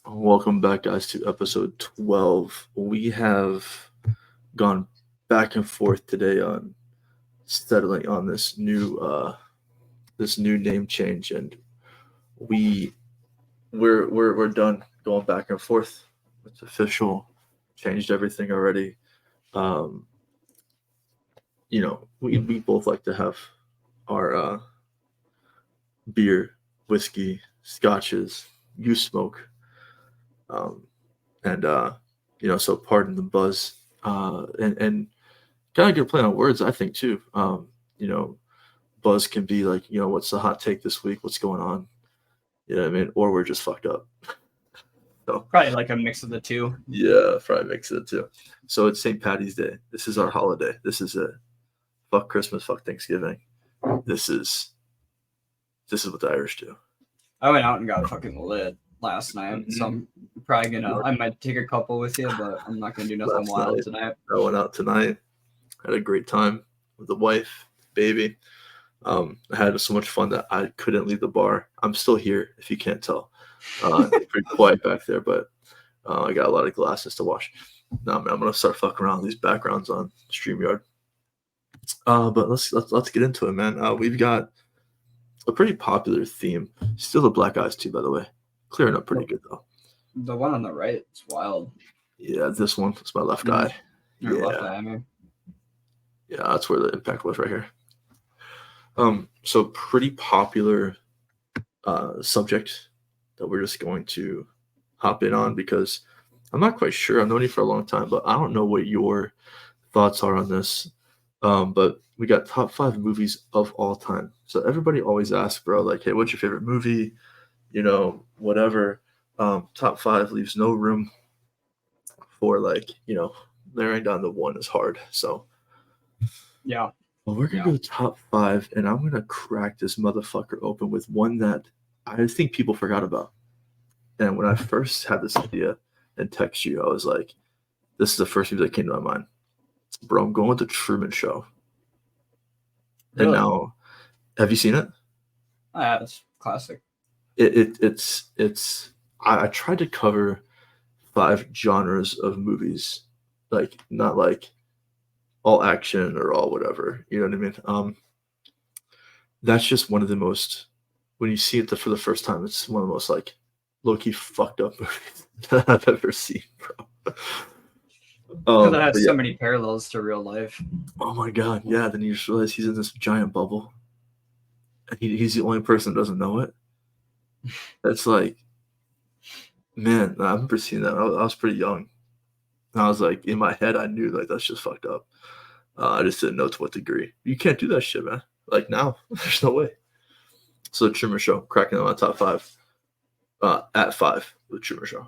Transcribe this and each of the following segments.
Welcome back, guys, to episode 12. We have gone back and forth today on settling on this new name change, and we we're done going back and forth. It's official. Changed everything already. Um, we both like to have our beer, whiskey, scotches. You smoke, um, and so pardon the buzz. And kind of good play on words, I think too. You know, buzz can be like, what's the hot take this week? What's going on? You know what I mean? Or we're just fucked up. So Probably like a mix of the two. yeah, probably mix it too. So it's St. Patty's Day. This is our holiday. This is it. Fuck Christmas, fuck Thanksgiving. This is this is what the Irish do. I went out and got fucking lit last night, so I'm probably gonna. I might take a couple with you, but I'm not gonna do nothing Last wild night, tonight. I went out tonight. Had a great time with the wife, baby. I had so much fun that I couldn't leave the bar. I'm still here, if you can't tell. It's pretty quiet back there, but I got a lot of glasses to wash. Now, man, I'm gonna start fucking around with these backgrounds on Streamyard. But let's get into it, man. We've got a pretty popular theme. Still the Black Eyes too, by the way. Clearing up pretty good though. The one on the right is wild. Yeah, this one. It's my left eye. Your Yeah. left eye, I mean. Yeah, that's where the impact was right here. So pretty popular subject that we're just going to hop in on because I'm not quite sure. I've known you for a long time, but I don't know what your thoughts are on this. But we got top 5 movies of all time. So everybody always asks, bro, like, hey, what's your favorite movie? Whatever. Top 5 leaves no room for narrowing down the one is hard. So Yeah. well, we're gonna go top 5, and I'm gonna crack this motherfucker open with one that I think people forgot about. And when I first had this idea and text you, I was like, "This is the first movie that came to my mind, bro. I'm going with the Truman Show." And Really? now, have you seen it? Yeah, it's classic. It's. I tried to cover 5 genres of movies, like not like all action or all whatever. You know what I mean? That's just one of the most when you see it for the first time, it's one of the most like low key fucked up movies that I've ever seen, bro. Because it has But so yeah. many parallels to real life. Oh my god, yeah. Then you just realize he's in this giant bubble, and he's the only person that doesn't know it. That's like, man, I remember seeing that. I was pretty young. And I was like, in my head, I knew like that's just fucked up. I just didn't know to what degree. You can't do that shit, man. Like now, there's no way. So the Truman Show, cracking on my top 5. At 5, the Truman Show.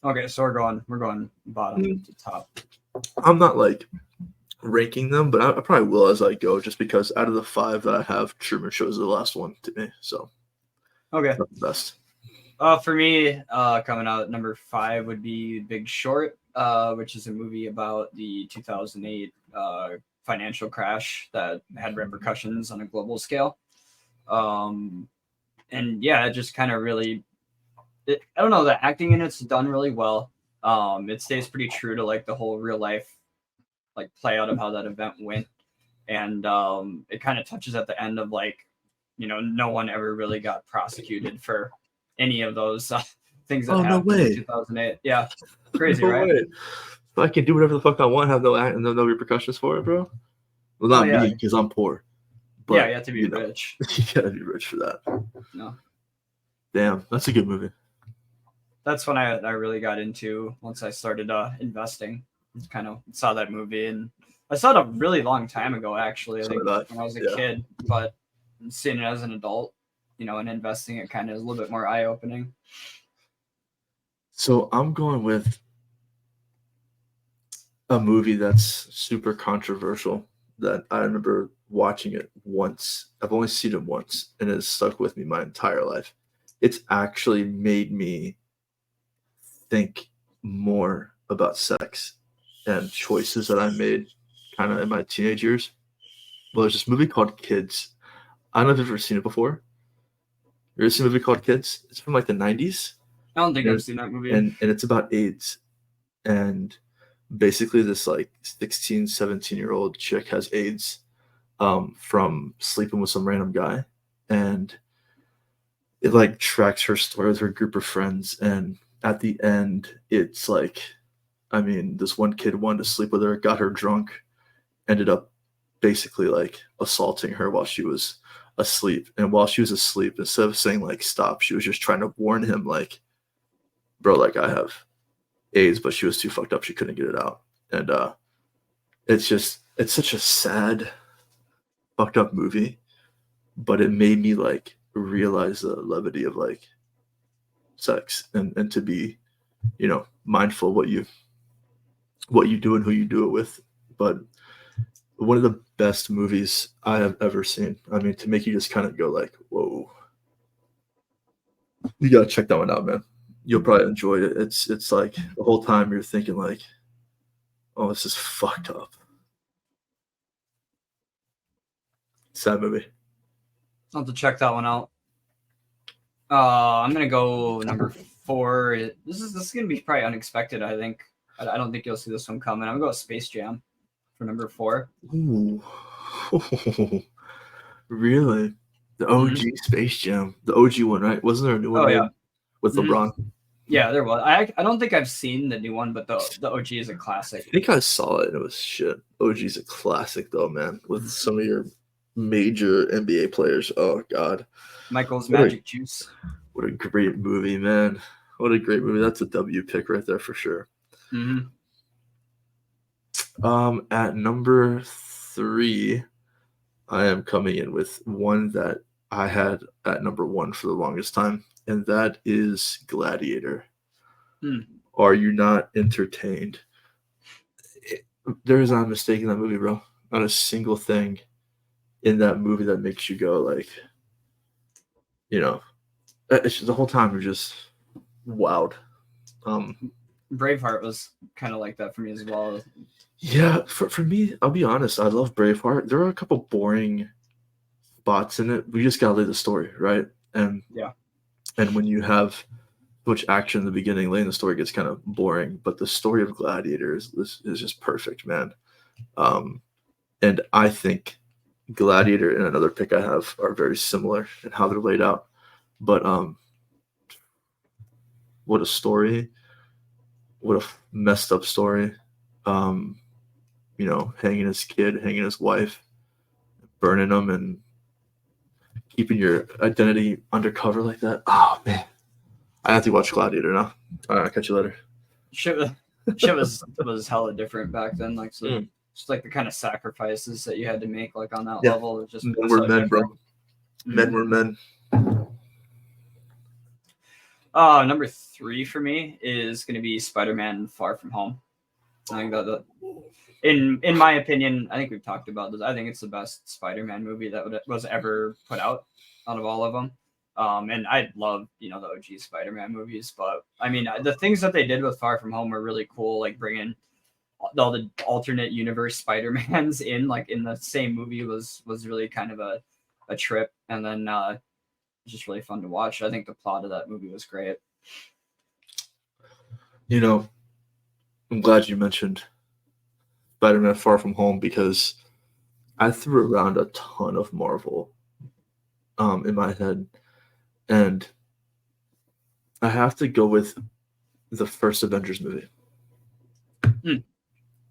Okay, so we're going bottom to top. I'm not like ranking them, but I probably will as I go, just because out of the 5 that I have, Truman Show is the last one to me. So Okay. not the best. For me, coming out at number 5 would be Big Short, which is a movie about the 2008 financial crash that had repercussions on a global scale. And yeah, it just kind of really, I don't know, the acting in it's done really well. It stays pretty true to like the whole real life like play out of how that event went, and it kind of touches at the end of like, no one ever really got prosecuted for any of those things that Oh, no happened way. in 2008. Yeah, crazy, No right? way. So I can do whatever the fuck I want, have no repercussions for it, bro. Well, not yeah. me, because I'm poor. But, Yeah, you have to be rich. You gotta be rich for that. No, Damn, that's a good movie. that's when I really got into once I started investing. Kind of saw that movie, and I saw it a really long time ago, actually. I So think did I. when I was a Yeah. kid, but seeing it as an adult, and investing, it kind of is a little bit more eye opening. So I'm going with a movie that's super controversial that I remember watching it once. I've only seen it once, and it's stuck with me my entire life. It's actually made me think more about sex and choices that I made kind of in my teenage years. Well, there's this movie called Kids. I don't know if you've ever seen it before. You ever seen a movie called Kids? It's from like the 90s. I don't think And- I've seen that movie. and it's about AIDS, and basically this like 16, 17-year-old chick has AIDS from sleeping with some random guy, and it like tracks her story with her group of friends, and at the end it's like, I mean, this one kid wanted to sleep with her, got her drunk, ended up basically like assaulting her while she was asleep. And while she was asleep, instead of saying like stop, she was just trying to warn him like, bro, like I have AIDS, but she was too fucked up, she couldn't get it out. And it's such a sad, fucked up movie, but it made me like realize the levity of like sex, and to be, mindful what you do and who you do it with. But one of the best movies I have ever seen. I mean, to make you just kind of go like, whoa. You gotta check that one out, man. You'll probably enjoy it. It's like the whole time you're thinking like, oh, this is fucked up. Sad movie. I'll have to check that one out. I'm gonna go number 4. This is gonna be probably unexpected. I think. I don't think you'll see this one coming. I'm gonna go with Space Jam for number 4. Ooh. Really? The OG Space Jam. The OG one, right? Wasn't there a new one Oh, yeah. with Mhm. LeBron? Yeah, there was. I don't think I've seen the new one, but the OG is a I classic. think I saw it and it was shit. OG's a classic though, man. With some of your major NBA players. Oh god. Michael's What a- Magic Juice. What a great movie, man. What a great movie. That's a W pick right there for sure. Hmm. At number 3, I am coming in with one that I had at number 1 for the longest time, and that is Gladiator. Hmm. Are you not entertained? There is not a mistake in that movie, bro. Not a single thing in that movie that makes you go like, it's just, the whole time you're just wowed. Braveheart was kind of like that for me as well. Yeah, for me, I'll be honest, I love Braveheart. There are a couple boring spots in it. We just gotta lay the story, right? And Yeah. and when you have so much action in the beginning, laying the story gets kind of boring. But the story of Gladiator is just perfect, man. And I think Gladiator and another pick I have are very similar in how they're laid out. But what a story! What a messed up story. Hanging his kid, hanging his wife, burning them, and keeping your identity undercover like that. Oh man, I have to watch Gladiator now. All right, I'll catch you later. Shit was hella different back then. Like so, just like the kind of sacrifices that you had to make, like on that Yeah. level, was just Men so were men, bro. different. Men were men. Number 3 for me is going to be Spider-Man: Far From Home. I think that in my opinion, I think we've talked about this. I think it's the best Spider-Man movie that was ever put out of all of them. And I love the OG Spider-Man movies, but I mean the things that they did with Far From Home were really cool, like bringing all the alternate universe Spider-Mans in like in the same movie was really kind of a trip, and then just really fun to watch. I think the plot of that movie was great. I'm glad you mentioned Spider-Man Far From Home because I threw around a ton of Marvel in my head, and I have to go with the first Avengers movie.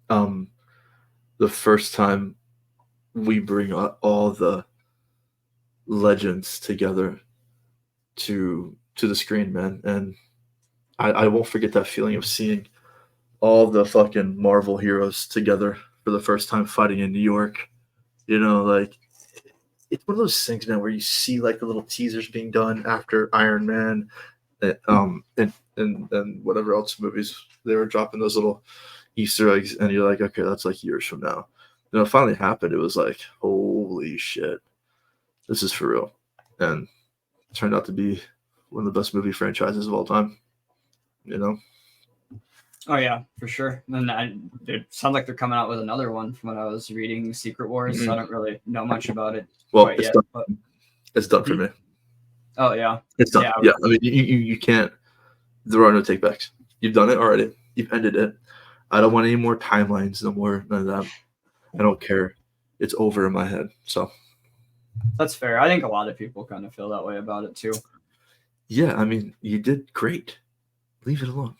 The first time we bring all the legends together to the screen, man, and I won't forget that feeling of seeing all the fucking Marvel heroes together for the first time fighting in New York. Like it's one of those things, man, where you see like the little teasers being done after Iron Man, and whatever else movies they were dropping those little Easter eggs, and you're like, okay, that's like years from now. It finally happened. It was like, holy shit, this is for real, and it turned out to be one of the best movie franchises of all time. Oh yeah, for sure. And it sounds like they're coming out with another one from what I was reading, Secret Wars. So I don't really know much about it. Well, quite yet, done. But... It's done for me. Oh yeah, It's done. Yeah, Yeah, I mean, you can't There are no takebacks. You've done it already. You've ended it. I don't want any more timelines, no more none of that. I don't care. It's over in my head. So That's fair. I think a lot of people kind of feel that way about it too. yeah, I mean, you did great. Leave it alone.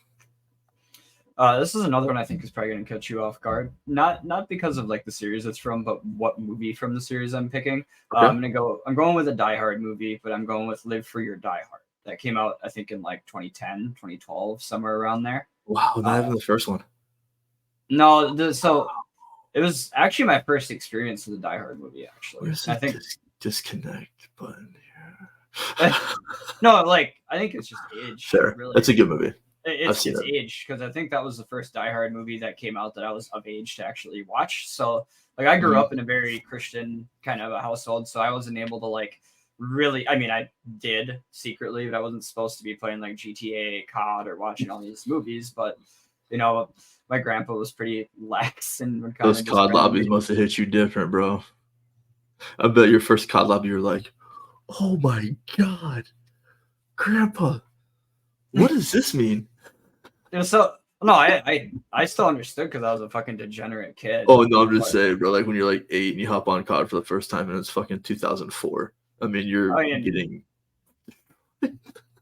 This is another one I think is probably going to catch you off guard. Not because of like the series it's from, but what movie from the series I'm picking. Okay. I'm going with a Die Hard movie, but I'm going with Live Free or Die Hard. That came out, I think, in like 2010, 2012, somewhere around there. Wow, not even the first one. No, so it was actually my first experience with a Die Hard movie. Actually, Where's I the think disconnect button here? no, like I think it's just age. Fair. Really, That's a good movie. it's seen it. age because I think that was the first Die Hard movie that came out that I was of age to actually watch. So like I grew Mhm. up in a very Christian kind of a household, so I wasn't able to like really. I mean, I did secretly, but I wasn't supposed to be playing like GTA, COD, or watching all these movies. But you know, my grandpa was pretty lax and would kind Those of just COD bring lobbies me. must have hit you different, bro. I bet your first COD lobby, you're like, oh my god, Grandpa, what does this mean? It was so no, I still understood because I was a fucking degenerate kid. Oh no, I'm just But, saying, bro. Like when you're like 8 and you hop on COD for the first time and it's fucking 2004. I mean, you're I mean, getting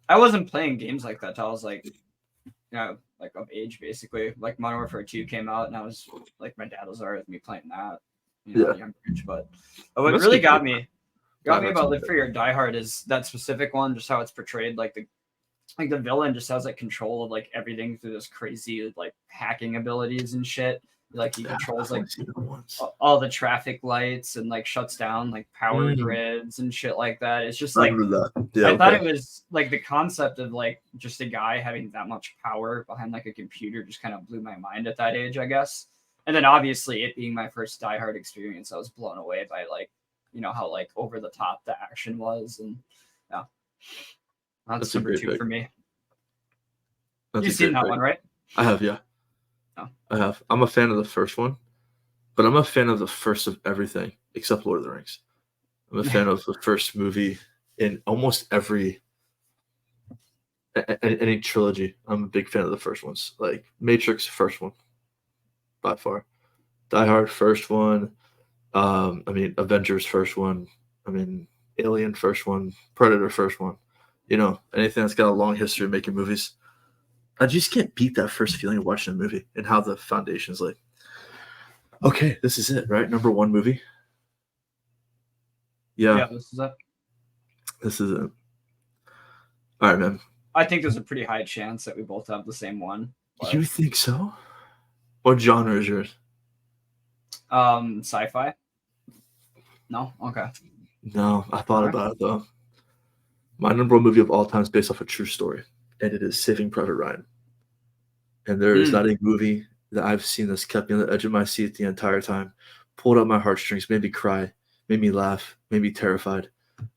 I wasn't playing games like that till I was like, like of age basically. Like Modern Warfare 2 came out, and I was like, my dad was alright with me playing that, Yeah. at a young age. But what That's really good got pick. me Die Hard's about a Live good Free or Die Hard is that specific one, just how it's portrayed. Like the villain just has like control of like everything through this crazy like hacking abilities and shit. Like he pick. controls I've like only seen it once. all the traffic lights and like shuts down like power Mm. grids and shit like that. It's just I like remember that. Yeah, I thought okay. it was like the concept of like just a guy having that much power behind like a computer just kind of blew my mind at that age, I guess. And then obviously it being my first Die Hard experience, I was blown away by like, how like over the top the action was, and yeah, that's That's a number great 2 pick. for me. That's You've a seen great that pick. one, right? I have, yeah. Oh. I have. I'm a fan of the first one, but I'm a fan of the first of everything except Lord of the Rings. I'm a fan of the first movie in almost every any trilogy. I'm a big fan of the first ones. Like Matrix, first one by far. Die Hard, first one. I mean Avengers, first one. I mean Alien, first one. Predator, first one. Anything that's got a long history of making movies. I just can't beat that first feeling of watching a movie and how the foundation's like, okay, this is it, right? Number one movie. Yeah, This is it. this is it. All right, man. I think there's a pretty high chance that we both have the same one. But, You think so? What genre is yours? sci-fi. No, okay. No, I thought about it though. My number one movie of all time is based off a true story, and it is Saving Private Ryan. And there is not a movie that I've seen that's kept me on the edge of my seat the entire time, pulled out my heartstrings, made me cry, made me laugh, made me terrified,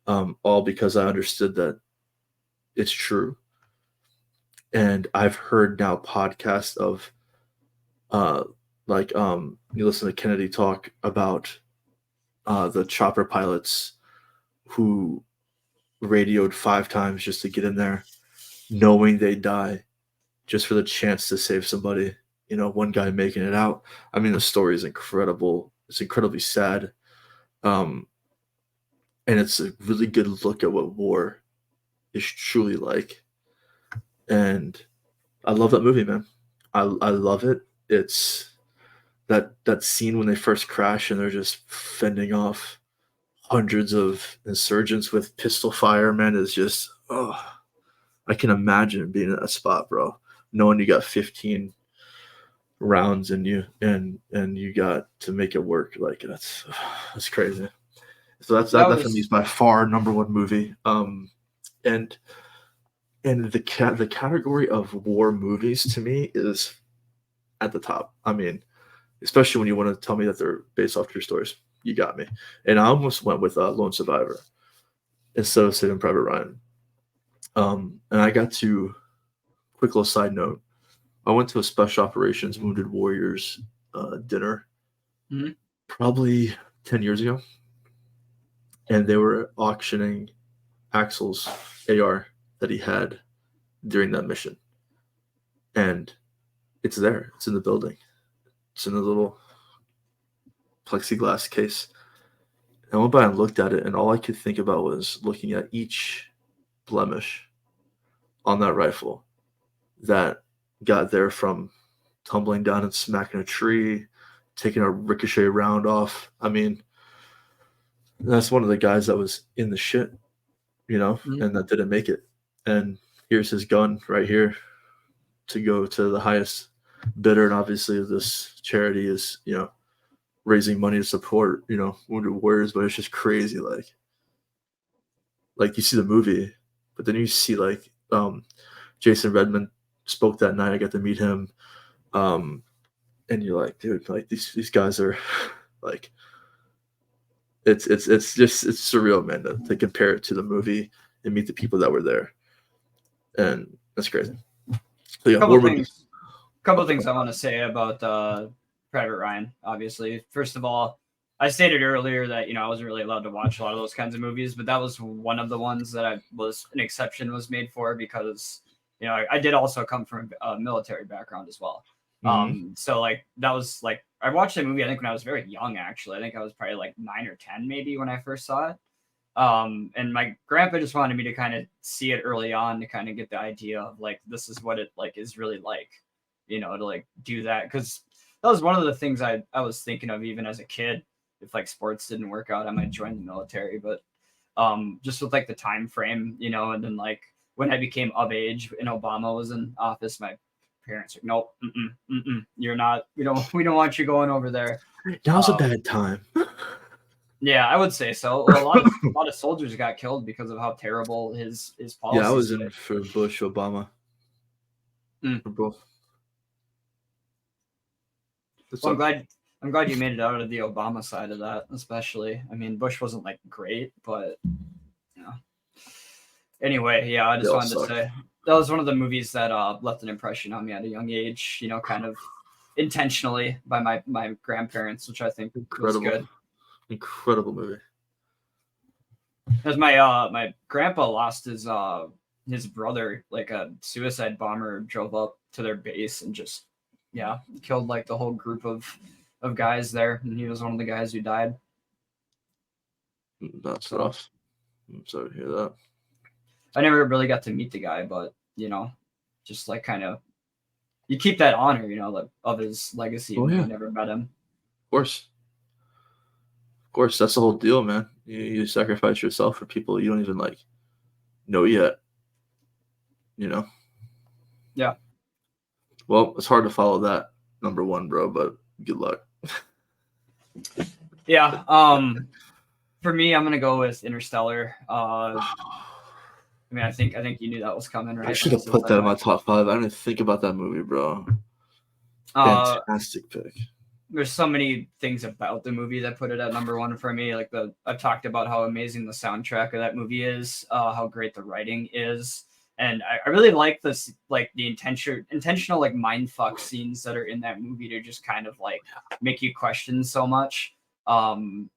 all because I understood that it's true. And I've heard now podcasts of, you listen to Kennedy talk about the chopper pilots who radioed 5 times just to get in there, knowing they'd die, just for the chance to save somebody. One guy making it out. I mean, the story is incredible. It's incredibly sad. And it's a really good look at what war is truly like. And I love that movie, man. I love it. It's that scene when they first crash and they're just fending off hundreds of insurgents with pistol fire, man, is just, I can imagine being in that spot, bro. Knowing you got 15 rounds in you and you got to make it work. Like that's crazy. So that for me is by far number one movie. And the category of war movies to me is at the top. I mean, especially when you want to tell me that they're based off true stories. You got me. And I almost went with Lone Survivor instead of Saving Private Ryan. And I got to, quick little side note, I went to a Special Operations Wounded Warriors dinner probably 10 years ago. And they were auctioning Axel's AR that he had during that mission. and it's there. It's in the building. It's in the little plexiglass case. And I went by and looked at it, and all I could think about was looking at each blemish on that rifle that got there from tumbling down and smacking a tree, taking a ricochet round off. I mean, that's one of the guys that was in the shit, Mhm. and that didn't make it. And here's his gun right here to go to the highest bidder. And obviously, this charity is, raising money to support, Wounded Warriors. But it's just crazy, like you see the movie, but then you see Jason Redmond spoke that night. I got to meet him, and you're like, dude, like these guys are like, it's surreal, man, to compare it to the movie and meet the people that were there, and that's crazy. So yeah, Couple war movies. things. Couple things I want to say about Private Ryan. Obviously, first of all, I stated earlier that I wasn't really allowed to watch a lot of those kinds of movies, but that was one of the ones that an exception was made for because I did also come from a military background as well. So like that was like I watched the movie I think when I was very young actually. I think I was probably like 9 or 10 maybe when I first saw it. And my grandpa just wanted me to kind of see it early on to kind of get the idea of like this is what it like is really like, to like do that because that was one of the things I was thinking of even as a kid. If like sports didn't work out, I might join the military, but just with like the time frame, and then like when I became of age and Obama was in office, my parents were nope, you're not, we don't want you going over there. Now's a bad time. Yeah, I would say so. Well, a lot of soldiers got killed because of how terrible his Yeah, I policies was were. in for Bush, Obama, Mm. for both. It Well, sucked. I'm glad you made it out of the Obama side of that, especially. I mean, Bush wasn't like great, but anyway, yeah, I They just all wanted to sucked. say that was one of the movies that left an impression on me at a young age. Kind of intentionally by my grandparents, which I think was Incredible, good. incredible movie. Because my grandpa lost his brother, like a suicide bomber drove up to their base and just killed like the whole group of guys there, and he was one of the guys who died. That's So rough. I'm sorry to hear that. I never really got to meet the guy, but just like kind of you keep that honor, like, of his legacy, Oh even though yeah, you never met him. of course, that's the whole deal, man. You sacrifice yourself for people you don't even like know yet. You know. Yeah, Well, it's hard to follow that number one, bro. But good luck. yeah. For me, I'm gonna go with Interstellar. I mean, I think you knew that was coming, I right? should When I have said put that in my sci-fi. top five. I didn't think about that movie, bro. Uh, Fantastic pick. there's so many things about the movie that put it at number one for me. Like I've talked about how amazing the soundtrack of that movie is, how great the writing is, and I really like this, like the intentional like mind fuck scenes that are in that movie to just kind of like make you question so much. And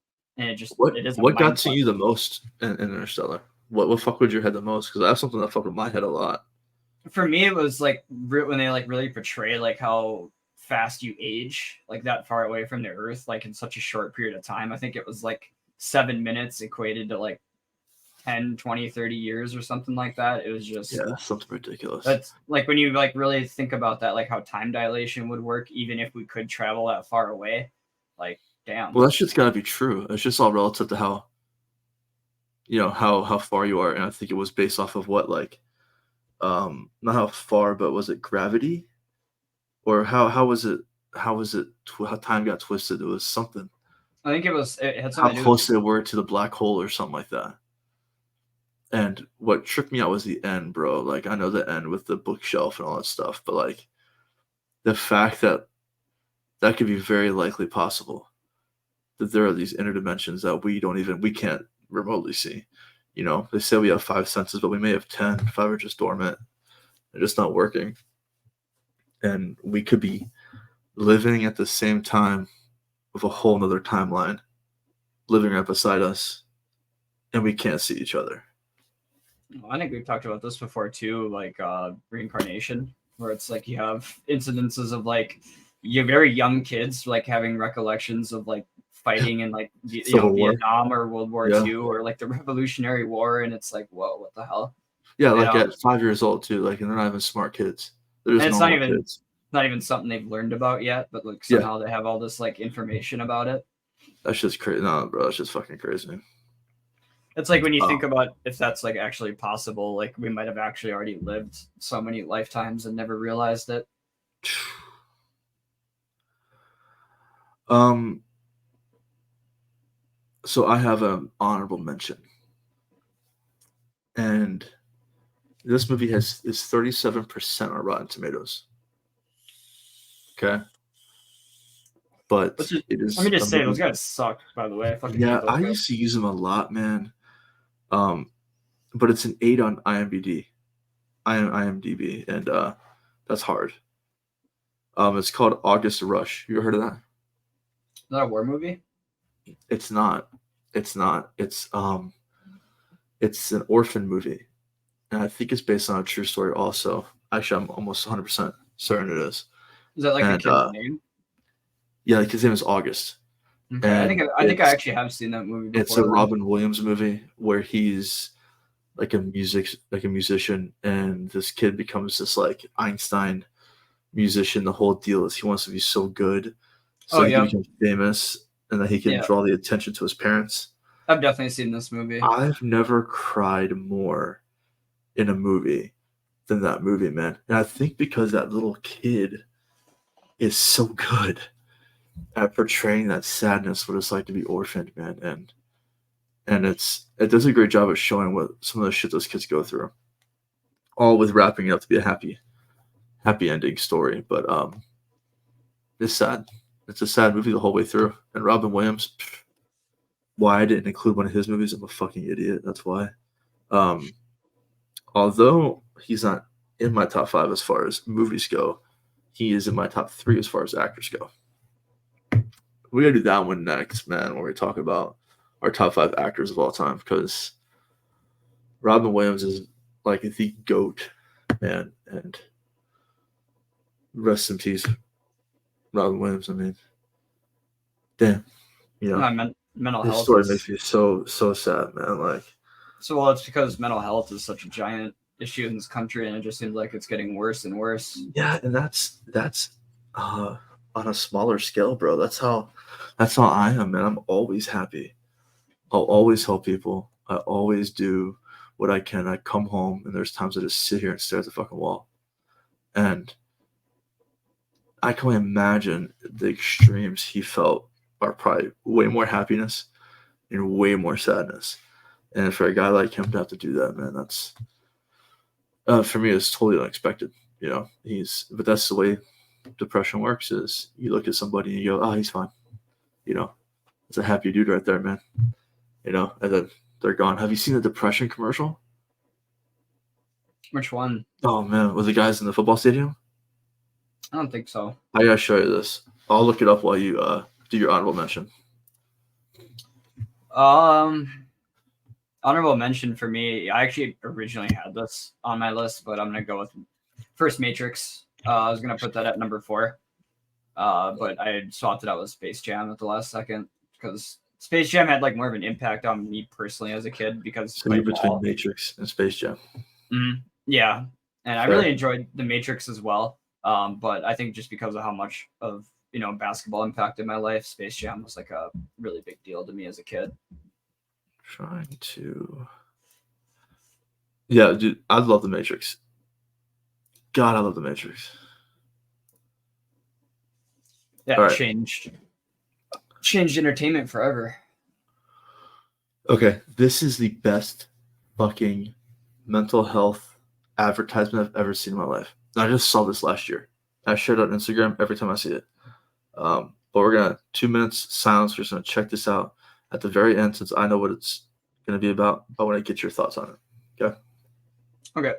What it is a what got mind to fuck. you the most in Interstellar? What fucked with your head the most? Because I have something that fucked with my head a lot. For me, it was like when they like really portray like how fast you age, like that far away from the Earth, like in such a short period of time. I think it was like 7 minutes equated to like 10, 20, 30 years or something like that. It was just Yeah, something ridiculous. that's like when you like really think about that, like how time dilation would work, even if we could travel that far away. Like, damn. Well, that shit's gotta be true. It's just all relative to how how far you are, and I think it was based off of what not how far, but was it gravity or how was it? How time got twisted? It was something. I think it had How something to do with close they were to the black hole or something like that. And what tripped me out was the end, bro. Like I know the end with the bookshelf and all that stuff, but like the fact that that could be very likely possible that there are these inner dimensions that we can't remotely see. They say we have five senses, but we may have 10. Five are just dormant. They're just not working. And we could be living at the same time with a whole nother timeline living right beside us, and we can't see each other. I think we've talked about this before too, like reincarnation. where it's like you have incidences of like you very young kids like having recollections of like fighting in like Civil War. Vietnam or World War Yeah. II or like the Revolutionary War, and it's like, whoa, what the hell? Yeah, You like know, at 5 years old too. Like, and they're not even smart kids. They're and just it's normal kids. not even something they've learned about yet, but like Yeah, somehow they have all this like information about it. that's just crazy. No, bro, that's just fucking crazy. It's like when you think Um, about if that's like actually possible, like we might have actually already lived so many lifetimes and never realized it. um, so I have an honorable mention, and this movie is 37% on Rotten Tomatoes. Okay, but Let's just it let me is a just say those movie. guys suck, by the way. I fucking hate Yeah, those I guys. used to use them a lot, man. Um, but it's an 8 on IMDb, and that's hard. It's called August Rush. You ever heard of that? Is that a war movie? It's not. It's not. It's an orphan movie, and I think it's based on a true story. Also, actually, I'm almost 100% certain it is. Is that like the And kid's name? yeah, like his name is August, Okay, and I think I actually have seen that movie it's a before. Then Robin Williams movie where he's like a musician, and this kid becomes this like Einstein musician. The whole deal is he wants to be so good, oh so he can yeah, become famous, and that he can yeah, draw the attention to his parents. I've definitely seen this movie. I've never cried more in a movie than that movie, man. And I think because that little kid is so good at portraying that sadness, what it's like to be orphaned, man. And it does a great job of showing what some of the shit those kids go through, all with wrapping it up to be a happy ending story. But it's sad. It's a sad movie the whole way through. And Robin Williams, why I didn't include one of his movies, I'm a fucking idiot. That's why. Um, although he's not in my top five as far as movies go, he is in my top three as far as actors go. We gotta do that one next, man, when we talk about our top five actors of all time, because Robin Williams is like the goat, man, and rest in peace, Robin Williams. I mean, damn, you know, Mental his health story is makes me so sad, man. Like, so well. It's because mental health is such a giant issue in this country, and it just seems like it's getting worse and worse. yeah, and that's uh on a smaller scale, bro. That's how I am, man. I'm always happy. I'll always help people. I always do what I can. I come home and there's times I just sit here and stare at the fucking wall. And I can only imagine the extremes he felt are probably way more happiness and way more sadness. And for a guy like him to have to do that, man, that's for me it's totally unexpected. You know, but that's the way depression works. Is you look at somebody and you go, oh, he's fine. You know, it's a happy dude right there, man. You know, and then they're gone. Have you seen the depression commercial? Which one? Oh man, with the guys in the football stadium? I don't think so. I gotta show you this. I'll look it up while you do your honorable mention. Honorable mention for me. I actually originally had this on my list, but I'm gonna go with first Matrix. I was gonna put that at number 4, but I swapped it out with Space Jam at the last second because Space Jam had like more of an impact on me personally as a kid because So my you're between ball. Matrix and Space Jam. Yeah, and I Fair. really enjoyed the Matrix as well. But I think just because of how much of basketball impacted my life, Space Jam was like a really big deal to me as a kid. Trying to. Yeah, dude, I love the Matrix. God, I love the Matrix. Yeah, All it right. changed entertainment forever. Okay, this is the best fucking mental health advertisement I've ever seen in my life. I just saw this last year. I share it on Instagram every time I see it. But we're gonna 2 minutes silence. We're just gonna check this out at the very end, since I know what it's gonna be about. I want to get your thoughts on it. Okay. Okay.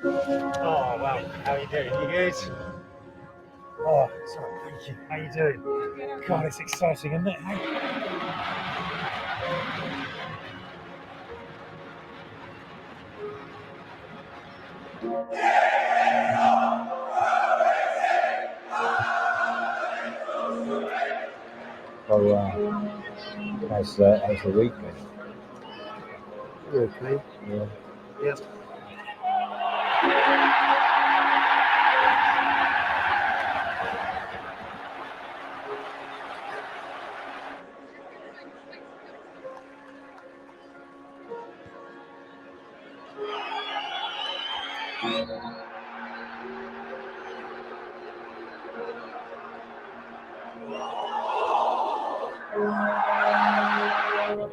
Oh wow, how you doing? You good? Oh, sorry, thank you. How you doing? God, it's exciting, isn't it? Hey? So, how's the week been? Okay. Yeah. Yep.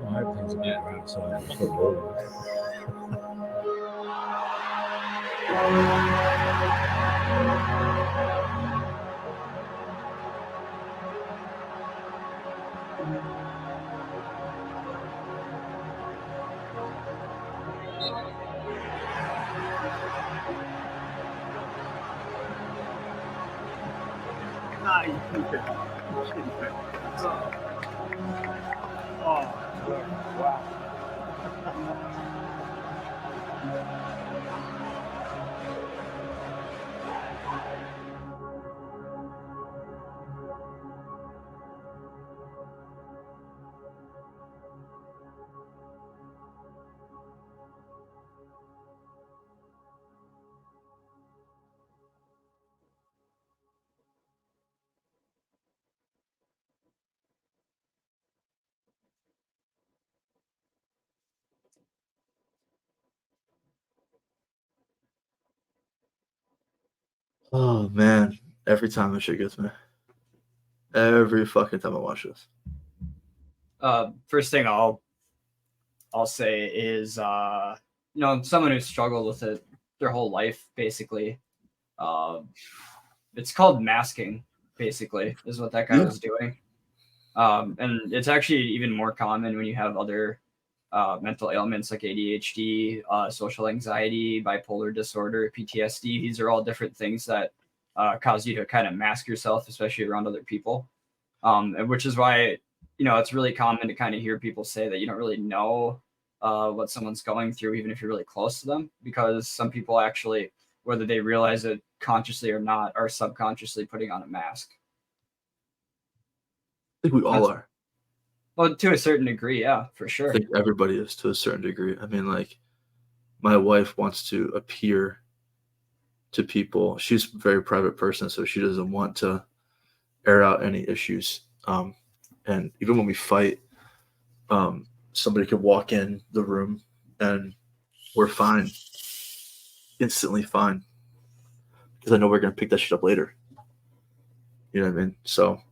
I hope things are better outside of football. Ah, you keep it. Keep it. Oh, wow. Oh man, every time this shit gets me. Every fucking time I watch this. First thing I'll say is someone who's struggled with it their whole life basically. It's called masking, basically, is what that guy Yeah. was doing. And it's actually even more common when you have other mental ailments like ADHD, social anxiety, bipolar disorder, PTSD. These are all different things that cause you to kind of mask yourself, especially around other people. And which is why, it's really common to kind of hear people say that you don't really know what someone's going through, even if you're really close to them, because some people actually, whether they realize it consciously or not, are subconsciously putting on a mask. I think we all are. Well, to a certain degree, yeah, for I sure. think everybody is to a certain degree. I mean, like, my wife wants to appear to people. She's a very private person, so she doesn't want to air out any issues. And even when we fight, somebody could walk in the room and we're fine, instantly fine, because I know we're gonna pick that shit up later. You know what I mean? So,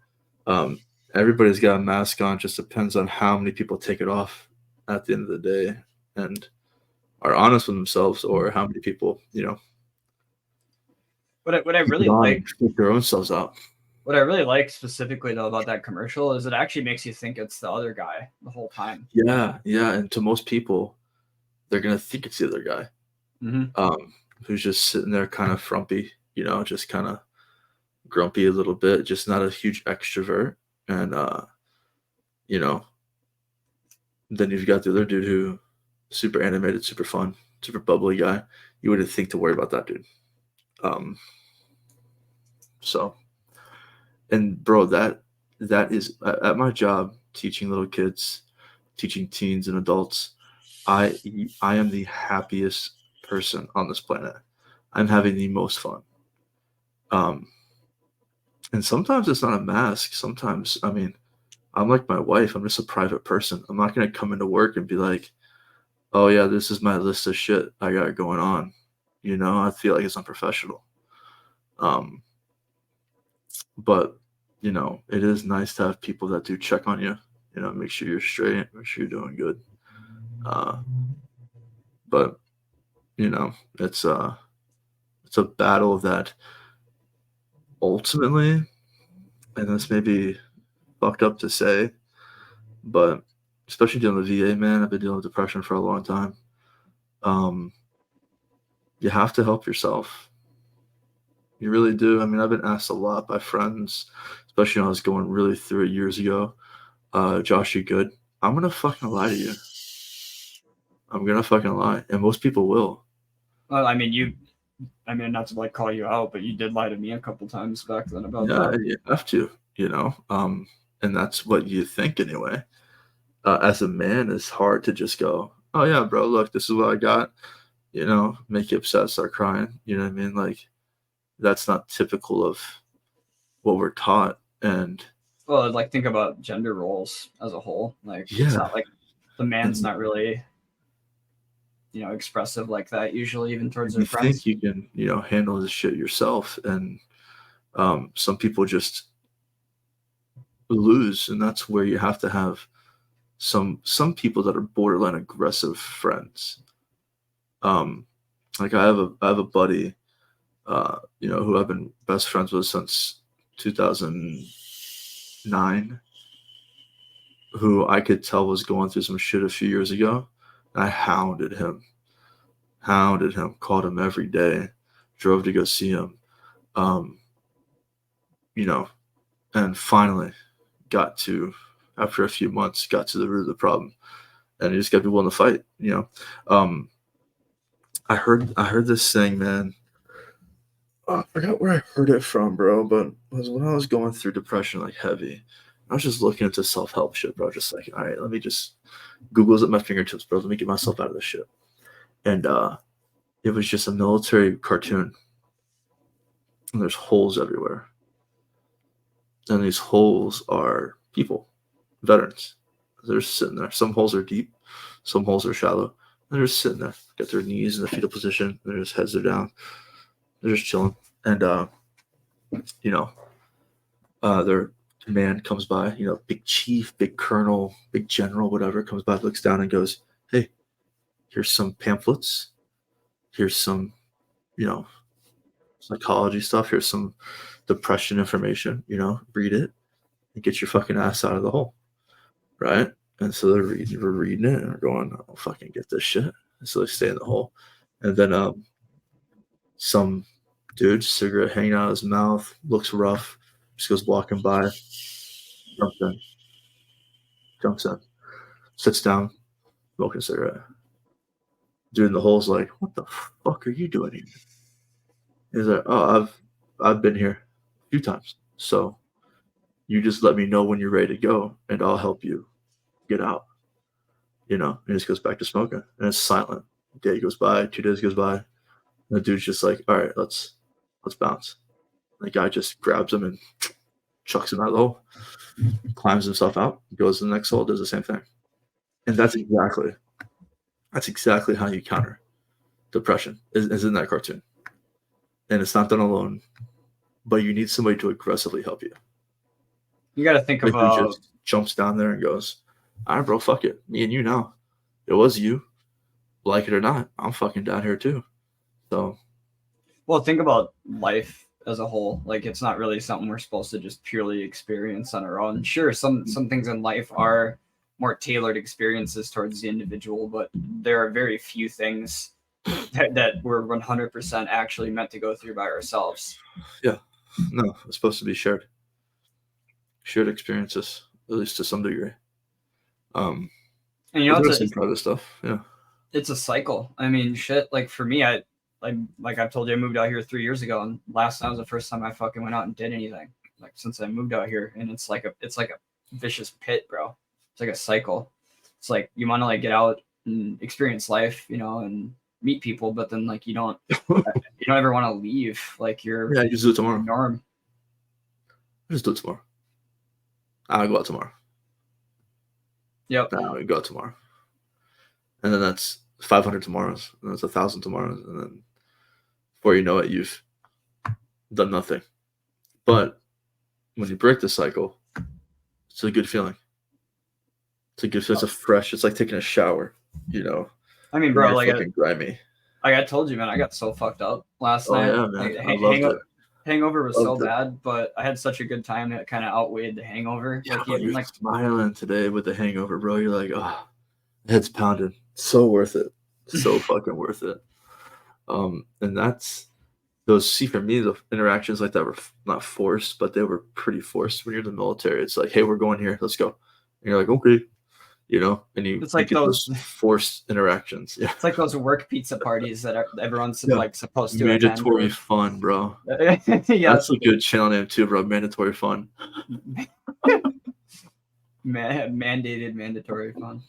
everybody's got a mask on. Just depends on how many people take it off at the end of the day and are honest with themselves, or how many people, What I keep really it on like, and freak their own selves out. what I really like specifically though about that commercial is it actually makes you think it's the other guy the whole time. Yeah, yeah. And to most people, they're gonna think it's the other guy, Mm-hmm. who's just sitting there kind of frumpy, just kind of grumpy a little bit, just not a huge extrovert. And you know, then you've got the other dude who super animated, super fun, super bubbly guy. You wouldn't think to worry about that dude. Um, so and bro, that is at my job teaching little kids, teaching teens and adults. I am the happiest person on this planet. I'm having the most fun. Um, and sometimes it's not a mask. Sometimes, I mean, I'm like my wife. I'm just a private person. I'm not gonna come into work and be like, "Oh yeah, this is my list of shit I got going on." I feel like it's unprofessional. Um, but it is nice to have people that do check on you. Make sure you're straight, make sure you're doing good. Uh, but you know, it's a battle that ultimately, and this may be fucked up to say, but especially dealing with VA, man, I've been dealing with depression for a long time. Um, you have to help yourself. You really do. I mean, I've been asked a lot by friends, especially when I was going really through it years ago. Josh, you good? I'm gonna fucking lie to you. I'm gonna fucking lie, and most people will. Well, I mean, not to like call you out, but you did lie to me a couple times back then about Yeah, that. you have to, and that's what you think anyway. As a man, it's hard to just go, "Oh yeah, bro, look, this is what I got." Make you upset, start crying. You know what I mean? Like that's not typical of what we're taught, and Well, like think about gender roles as a whole. Like it's yeah, not like the man's and not really, expressive like that usually, even towards you their think friends. you can, handle this shit yourself, and some people just lose, and that's where you have to have some people that are borderline aggressive friends. Um, like I have a buddy, who I've been best friends with since 2009, who I could tell was going through some shit a few years ago. And I hounded him, called him every day, drove to go see him, um, you know, and finally after a few months, got to the root of the problem. And he just got to be willing to fight. Um, I heard this thing, man. I forgot where I heard it from, bro, but it was when I was going through depression like heavy. I was just looking into self-help shit, bro. Just like, all right, let me just Google's at my fingertips, bro. Let me get myself out of this shit. And it was just a military cartoon. And there's holes everywhere. And these holes are people, veterans. They're just sitting there. Some holes are deep, some holes are shallow. And they're just sitting there, got their knees in the fetal position. Their heads are down. They're just chilling. And you know, their command comes by, big chief, big colonel, big general, whatever, comes by, looks down and goes, "Hey, here's some pamphlets. Here's some, you know, psychology stuff. Here's some depression information, read it and get your fucking ass out of the hole." Right? And so we're reading it and we're going, "I'll fucking get this shit." And so they stay in the hole. And then some dude, cigarette hanging out of his mouth, looks rough, just goes walking by, jumps in, sits down, smoking a cigarette. Dude in the hole's like, "What the fuck are you doing here?" He's like, "Oh, I've been here a few times. So you just let me know when you're ready to go and I'll help you get out." And he just goes back to smoking. And it's silent. A day goes by, 2 days goes by, and the dude's just like, "All right, let's bounce." The guy just grabs him and chucks him out of the hole, climbs himself out, goes to the next hole, does the same thing. And that's exactly how you counter depression is in that cartoon. And it's not done alone, but you need somebody to aggressively help you. You got to think Like who about just jumps down there and goes, "All right, bro, fuck it. Me and you now. It was you. Like it or not, I'm fucking down here too." So think about life as a whole. Like it's not really something we're supposed to just purely experience on our own. Sure, some things in life are more tailored experiences towards the individual, but there are very few things that we're 100% actually meant to go through by ourselves. no, it's supposed to be shared experiences, at least to some degree. And There's some private stuff. Yeah. it's a cycle. I mean, shit. Like for me, like I've told you, I moved out here 3 years ago, and last time was the first time I fucking went out and did anything. Like since I moved out here, and it's like a vicious pit, bro. It's like a cycle. It's like you want to like get out and experience life, and meet people, but then like you don't ever want to leave like your Yeah, you just do it tomorrow. norm. Just do it tomorrow. I'll go out tomorrow. Yep. I'll go out tomorrow. And then that's 500 tomorrows. And that's 1,000 tomorrows. And then before you know it, you've done nothing. But when you break the cycle, it's a good feeling. It's like taking a shower, I mean, bro, like fucking grimy. I told you, man, I got so fucked up last night. Yeah, man. Like, I loved it. hangover was Loved so it. bad, but I had such a good time that it kind of outweighed the hangover. Yeah, Like but even you're like smiling today with the hangover, bro. You're like, oh, head's pounding. So worth it. So fucking worth it. And that's those, see, for me, the interactions like that were not forced, but they were pretty forced. When you're in the military, it's like, hey, we're going here, let's go, and you're like, okay, and you, It's you like get those. those forced interactions. Yeah, It's like those work pizza parties that everyone's like supposed to attend. mandatory fun, bro. Yeah, That's a good channel name too, bro. Mandatory fun. mandated mandatory fun.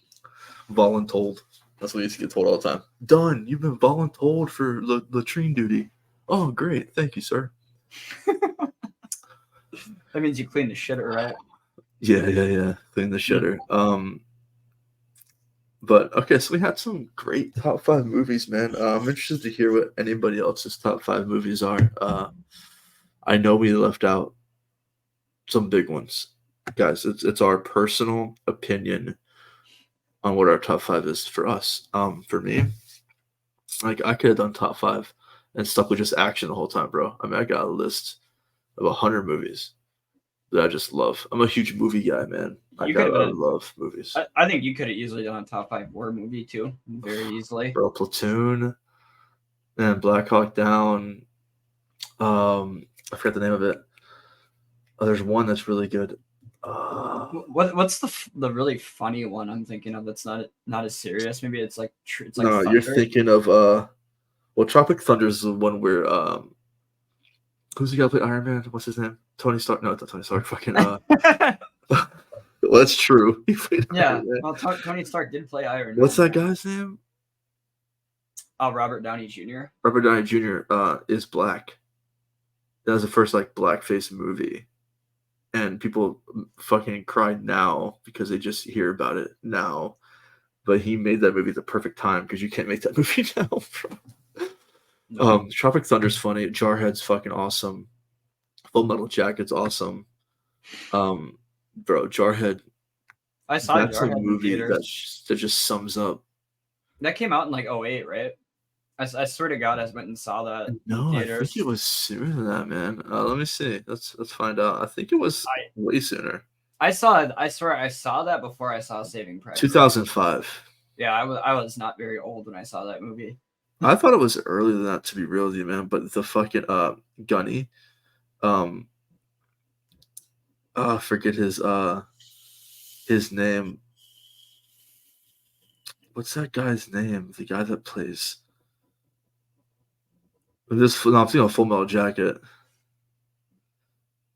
Voluntold. That's what you used to get told all the time. Done. You've been voluntold for latrine duty. Oh, great. Thank you, sir. That means you clean the shitter, right? Yeah. Clean the shitter. But okay, so we had some great top 5 movies, man. I'm interested to hear what anybody else's top 5 movies are. I know we left out some big ones, guys. It's our personal opinion on what our top 5 is for us. For me, like, I could have done top 5 and stuck with just action the whole time, bro. I mean, I got a list of 100 movies that I just love. I'm a huge movie guy, man. I love movies. I think you could have easily done a top 5 war movie too, very easily. Bro, Platoon and Black Hawk Down. I forgot the name of it. Oh, there's one that's really good. What's the really funny one I'm thinking of that's not as serious? Maybe it's like it's like no, Thunder. You're thinking of Tropic Thunder is the one where who's the guy who played Iron Man? What's his name? Tony Stark. No, not Tony Stark. Fucking well, that's true. He played yeah. Well, Tony Stark did play Iron Man. What's that guy's name? Robert Downey Jr. Robert Downey Jr. Is black. That was the first like blackface movie, and people fucking cry now because they just hear about it now. But he made that movie at the perfect time because you can't make that movie now, bro. No. Tropic Thunder's funny. Jarhead's fucking awesome. Full Metal Jacket's awesome. Bro, Jarhead. I saw that's Jarhead a movie in that just sums up. That came out in like 2008, right? I swear to God, I went and saw that. No, I think it was sooner than that, man. Let me see. Let's find out. I think it was way sooner. I swear I saw that before I saw Saving Private 2005. Yeah, I was not very old when I saw that movie. I thought it was earlier than that, to be real with you, man. But the fucking Gunny, I forget his name. What's that guy's name? The guy that plays I'm thinking of Full Metal Jacket.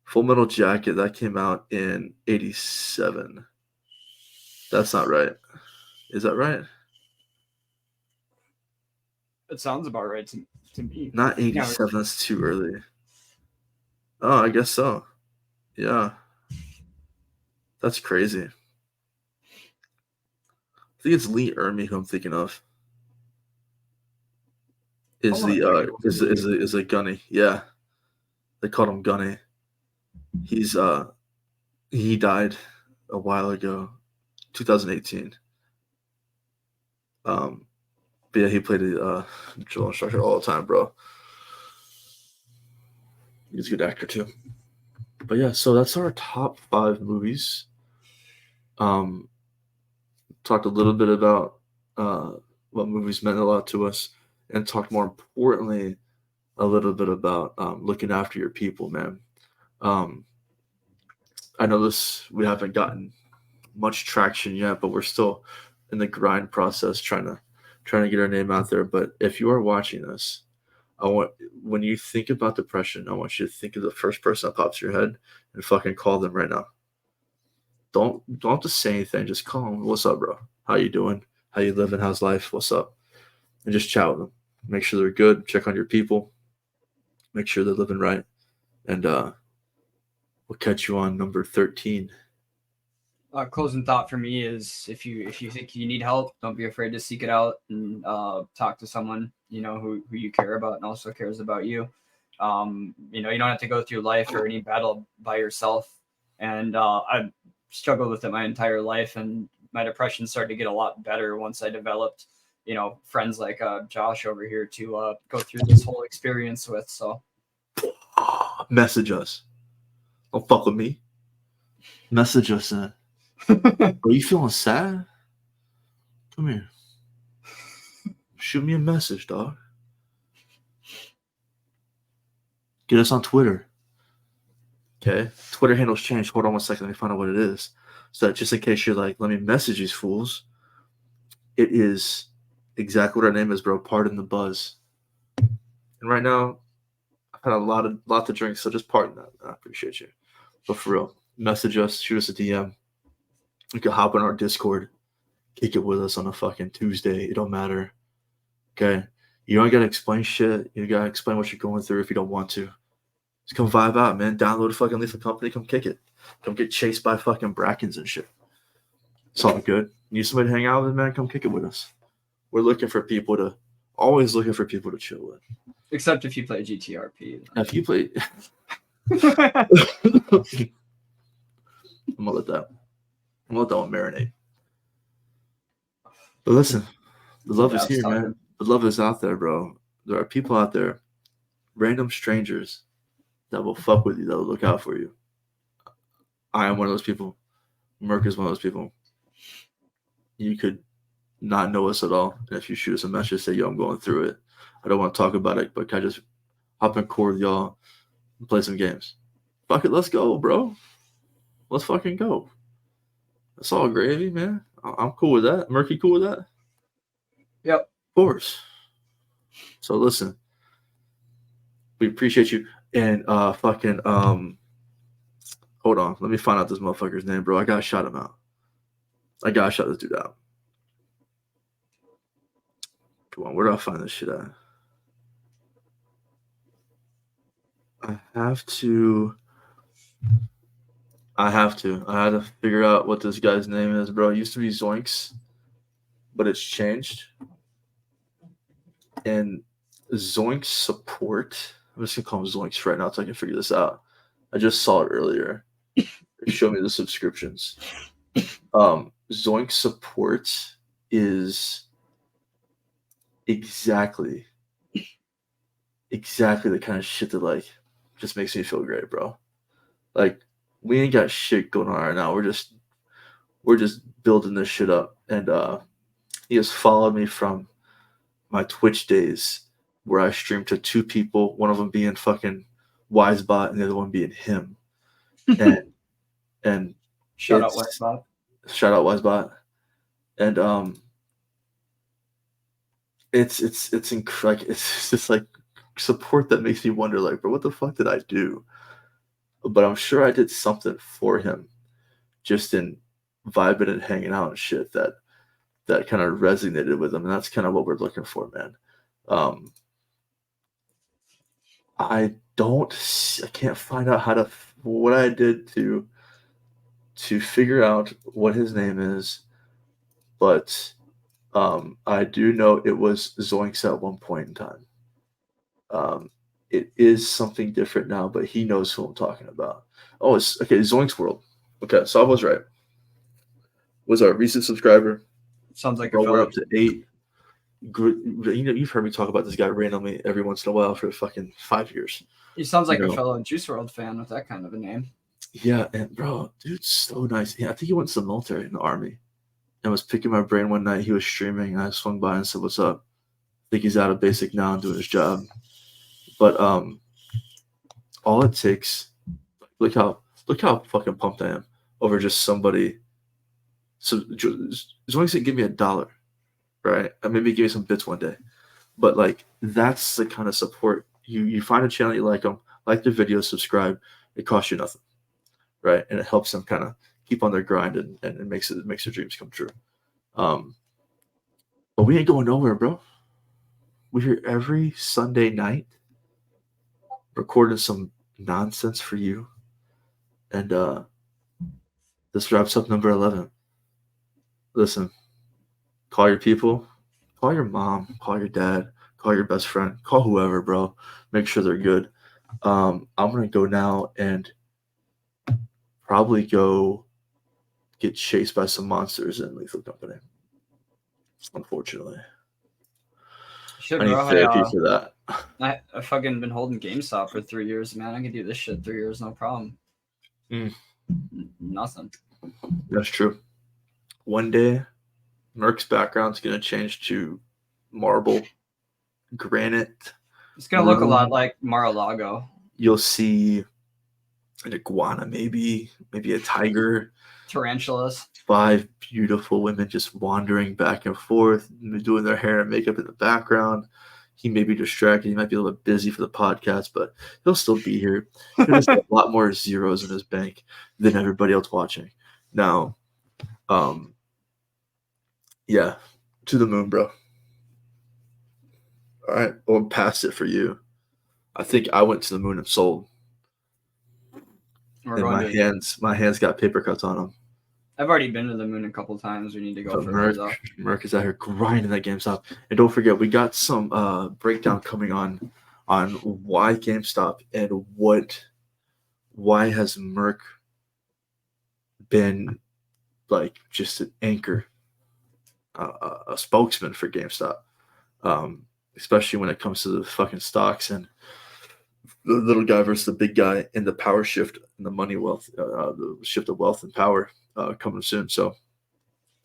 Full Metal Jacket, that came out in 87. That's not right. Is that right? It sounds about right to me. Not 87. Yeah. That's too early. Oh, I guess so. Yeah. That's crazy. I think it's Lee Ermey who I'm thinking of. Is a Gunny. Yeah. They called him Gunny. He died a while ago, 2018. But yeah, he played a drill instructor all the time, bro. He's a good actor too. But yeah, so that's our top 5 movies. Talked a little bit about what movies meant a lot to us, and talked more importantly a little bit about looking after your people, man. I know we haven't gotten much traction yet, but we're still in the grind process trying to get our name out there. But if you are watching this, when you think about depression, I want you to think of the first person that pops in your head and fucking call them right now. Don't have to say anything. Just call them. What's up, bro? How you doing? How you living? How's life? What's up? And just chat with them. Make sure they're good. Check on your people. Make sure they're living right. And we'll catch you on number 13. Closing thought for me is if you think you need help, don't be afraid to seek it out and talk to someone who you care about and also cares about you. You don't have to go through life or any battle by yourself. And I've struggled with it my entire life, and my depression started to get a lot better once I developed friends like Josh over here to go through this whole experience with. So message us. Don't fuck with me. Message us. Are you feeling sad? Come here. Shoot me a message, dog. Get us on Twitter. Okay, Twitter handles changed. Hold on one second. Let me find out what it is. So that just in case you're like, let me message these fools. It is exactly what our name is, bro. Pardon the buzz. And right now, I've had a lot to drink, so just pardon that. I appreciate you. But for real, message us, shoot us a DM. You can hop on our Discord, kick it with us on a fucking Tuesday. It don't matter. Okay, you don't gotta explain shit. You gotta explain what you're going through if you don't want to. Just come vibe out, man. Download fucking Lethal Company. Come kick it. Come get chased by fucking Brackens and shit. It's all good. Need somebody to hang out with, man? Come kick it with us. We're always looking for people to chill with. Except if you play GTRP. If you play, I'm gonna let that one marinate. But listen, the love is here, man. The love is out there, bro. There are people out there, random strangers, that will fuck with you, that will look out for you. I am one of those people. Merc is one of those people. You could not know us at all. And if you shoot us a message, say, yo, I'm going through it. I don't want to talk about it, but can I just hop in core with y'all and play some games? Fuck it, let's go, bro. Let's fucking go. That's all gravy, man. I'm cool with that. Murky cool with that? Yep. Of course. So listen, we appreciate you. And hold on. Let me find out this motherfucker's name, bro. I gotta shout him out. I gotta shout this dude out. Come on, where do I find this shit at? I had to figure out what this guy's name is, bro. It used to be Zoinks, but it's changed. And Zoinks support. I'm just gonna call him Zoinks right now so I can figure this out. I just saw it earlier. It showed me the subscriptions. Zoinks support is exactly the kind of shit that like just makes me feel great, bro. Like we ain't got shit going on right now. We're just building this shit up. And he has followed me from my Twitch days where I streamed to two people, one of them being fucking Wisebot and the other one being him. And Shout out Wisebot. Shout out Wisebot. And it's just like support that makes me wonder, like, bro, what the fuck did I do? But I'm sure I did something for him just in vibing and hanging out and shit that kind of resonated with him. And that's kind of what we're looking for, man. I can't find out what I did to figure out what his name is, but I do know it was Zoinks at one point in time. It is something different now, but he knows who I'm talking about. Oh, it's okay. Zoinks World. Okay, so I was right. Was our recent subscriber? Sounds like Bro, we're up to 8. You know, you've heard me talk about this guy randomly every once in a while for fucking 5 years. He sounds like a fellow Juice WRLD fan with that kind of a name. Yeah, and bro, dude's so nice. Yeah, I think he went to the military in the army. And was picking my brain one night. He was streaming, and I swung by and said, "What's up?" I think he's out of basic now and doing his job. But all it takes, look how fucking pumped I am over just somebody. So as long as they give me $1, right? And maybe give me some bits one day. But like that's the kind of support you find a channel you like them, like the video, subscribe. It costs you nothing, right? And it helps them kind of keep on their grind and it makes their dreams come true. But we ain't going nowhere, bro. We're here every Sunday night recording some nonsense for you. And this wraps up number 11. Listen, call your people, call your mom, call your dad, call your best friend, call whoever, bro. Make sure they're good. I'm going to go now and probably go get chased by some monsters in Lethal Company. Unfortunately. Shit, I need bro, therapy for that. I fucking been holding GameStop for 3 years, man. I can do this shit 3 years, no problem. Nothing. That's true. One day, Merc's background's going to change to marble, granite. It's going to look a lot like Mar-a-Lago. you'll see an iguana, maybe a tiger, Tarantulas. 5 beautiful women just wandering back and forth, doing their hair and makeup in the background. He may be distracted. He might be a little bit busy for the podcast, but he'll still be here. He'll just have a lot more zeros in his bank than everybody else watching. Now, yeah, to the moon, bro. All right, or past it for you. I think I went to the moon and sold, We're and going to. my hands got paper cuts on them. I've already been to the moon a couple times. We need to go But further though. Merc is out here grinding that GameStop, and don't forget we got some breakdown coming on why GameStop and why has Merc been like just an anchor, a spokesman for GameStop, especially when it comes to the fucking stocks and the little guy versus the big guy and the power shift and the money wealth, the shift of wealth and power coming soon. So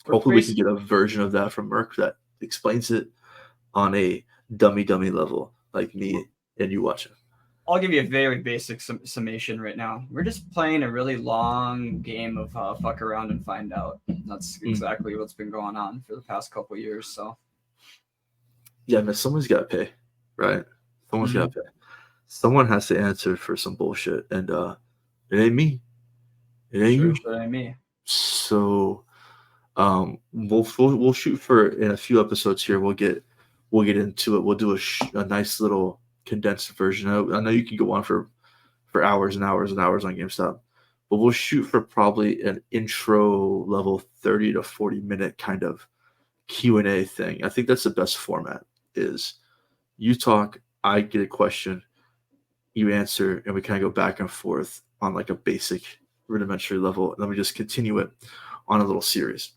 hopefully we can get a version of that from Merc that explains it on a dummy level, like me and you watching. I'll give you a very basic summation right now. We're just playing a really long game of fuck around and find out. That's exactly what's been going on for the past couple years. So yeah, man, someone's got to pay, right? Someone's got to pay. Someone has to answer for some bullshit, and it ain't me. It ain't you. Sure ain't me. So we'll shoot for in a few episodes here. We'll get into it. We'll do a nice little condensed version. I know you can go on for hours and hours and hours on GameStop, but we'll shoot for probably an intro level 30 to 40 minute kind of Q&A thing. I think that's the best format. Is you talk, I get a question, you answer, and we kind of go back and forth on like a basic rudimentary level, and then we just continue it on a little series.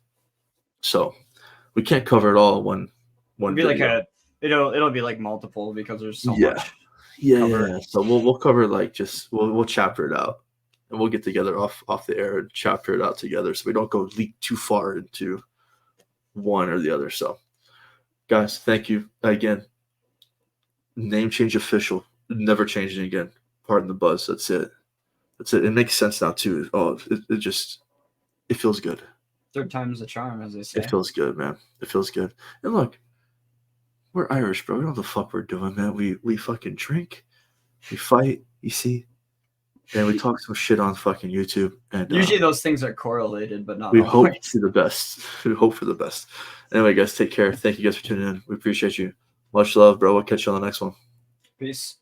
So we can't cover it all in one It'll be video. like it'll be like multiple because there's so much. Yeah. So we'll cover like just we'll chapter it out, and we'll get together off the air and chapter it out together, so we don't go leak too far into one or the other. So guys, thank you again. Name change official. Never changing again. Pardon the buzz. That's it. It makes sense now too. Oh, it feels good. Third time's the charm, as they say. It feels good, man. It feels good. And look, we're Irish, bro. We know what the fuck we're doing, man. We fucking drink, we fight, you see, and we talk some shit on fucking YouTube. And Usually those things are correlated, but not we always. hope for the best. We hope for the best. Anyway, guys, take care. Thank you guys for tuning in. We appreciate you. Much love, bro. We'll catch you on the next one. Peace.